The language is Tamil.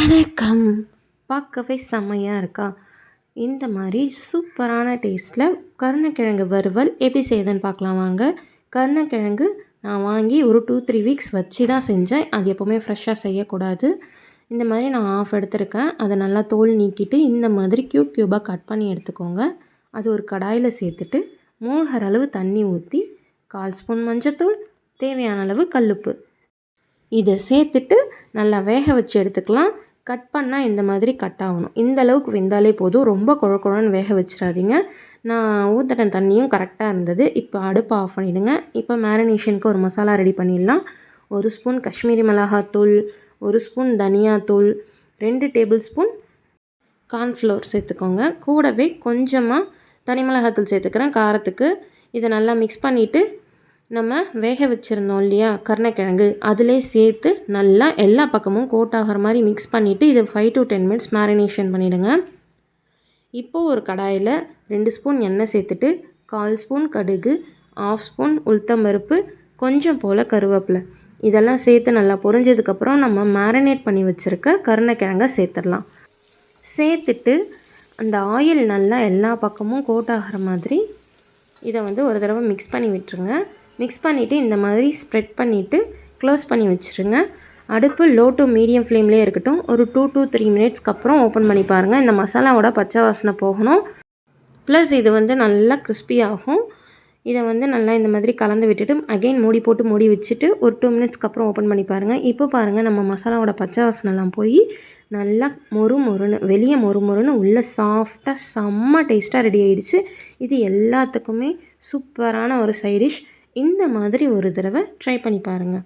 வணக்கம். பார்க்கவே செம்மையாக இருக்கா? இந்த மாதிரி சூப்பரான டேஸ்ட்டில் கருணக்கிழங்கு வறுவல் எப்படி செய்யுதுன்னு பார்க்கலாம் வாங்க. கருணக்கிழங்கு நான் வாங்கி ஒரு 2-3 வீக்ஸ் வச்சு தான் செஞ்சேன். அது எப்போவுமே ஃப்ரெஷ்ஷாக செய்யக்கூடாது. இந்த மாதிரி நான் ஆஃப் எடுத்திருக்கேன். அதை நல்லா தோல் நீக்கிட்டு இந்த மாதிரி க்யூபாக கட் பண்ணி எடுத்துக்கோங்க. அது ஒரு கடாயில் சேர்த்துட்டு மூழ்கிற அளவு தண்ணி ஊற்றி 1/4 ஸ்பூன் மஞ்சத்தூள், தேவையான அளவு கல்லுப்பு இதை சேர்த்துட்டு நல்லா வேக வச்சு எடுத்துக்கலாம். கட் பண்ணால் இந்த மாதிரி கட் ஆகணும். இந்த அளவுக்கு வெந்தாலே போதும். ரொம்ப குழன்னு வேக வச்சிடாதீங்க. நான் ஊற்றின தண்ணியும் கரெக்டாக இருந்தது. இப்போ அடுப்பை ஆஃப் பண்ணிவிடுங்க. இப்போ மேரினேஷனுக்கு ஒரு மசாலா ரெடி பண்ணிடலாம். 1 ஸ்பூன் காஷ்மீரி மிளகாத்தூள், 1 ஸ்பூன் தனியாத்தூள், 2 டேபிள் ஸ்பூன் கார்ன்ஃப்ளவர் சேர்த்துக்கோங்க. கூடவே கொஞ்சமாக தனி மிளகாத்தூள் சேர்த்துக்கிறேன் காரத்துக்கு. இதை நல்லா மிக்ஸ் பண்ணிவிட்டு நம்ம வேக வச்சுருந்தோம் இல்லையா கருணக்கிழங்கு, அதிலே சேர்த்து நல்லா எல்லா பக்கமும் கோட் ஆகிற மாதிரி மிக்ஸ் பண்ணிவிட்டு இதை 5 to 10 மினிட்ஸ் மேரினேஷன் பண்ணிவிடுங்க. இப்போது ஒரு கடாயில் 2 ஸ்பூன் எண்ணெய் சேர்த்துட்டு 1/4 ஸ்பூன் கடுகு, 1/2 ஸ்பூன் உளுத்தம்பருப்பு, கொஞ்சம் போல் கருவேப்பிலை இதெல்லாம் சேர்த்து நல்லா பொரிஞ்சதுக்கப்புறம் நம்ம மேரினேட் பண்ணி வச்சுருக்க கருணக்கிழங்கை சேர்த்துடலாம். சேர்த்துட்டு அந்த ஆயில் நல்லா எல்லா பக்கமும் கோட் ஆகிற மாதிரி இதை ஒரு தடவை மிக்ஸ் பண்ணி விட்டுருங்க. மிக்ஸ் பண்ணிவிட்டு இந்த மாதிரி ஸ்ப்ரெட் பண்ணிவிட்டு க்ளோஸ் பண்ணி வச்சுருங்க. அடுப்பு லோ டு மீடியம் ஃப்ளேம்லேயே இருக்கட்டும். ஒரு 2 to 3 மினிட்ஸ்க்கு அப்புறம் ஓப்பன் பண்ணி பாருங்கள். இந்த மசாலாவோட பச்சை வாசனை போகணும். ப்ளஸ் இது நல்லா கிறிஸ்பி ஆகும். இதை நல்லா இந்த மாதிரி கலந்து விட்டுட்டு அகெயின் மூடி போட்டு மூடி வச்சுட்டு ஒரு 2 மினிட்ஸ்க்கு அப்புறம் ஓப்பன் பண்ணி பாருங்கள். இப்போ பாருங்கள் நம்ம மசாலாவோட பச்சை வாசனைலாம் போய் நல்லா மொறுன்னு வெளியே மொறுன்னு உள்ளே சாஃப்டாக செம்ம டேஸ்ட்டாக ரெடி ஆகிடுச்சு. இது எல்லாத்துக்குமே சூப்பரான ஒரு சைட் டிஷ். இந்த மாதிரி ஒரு தடவை ட்ரை பண்ணி பாருங்கள்.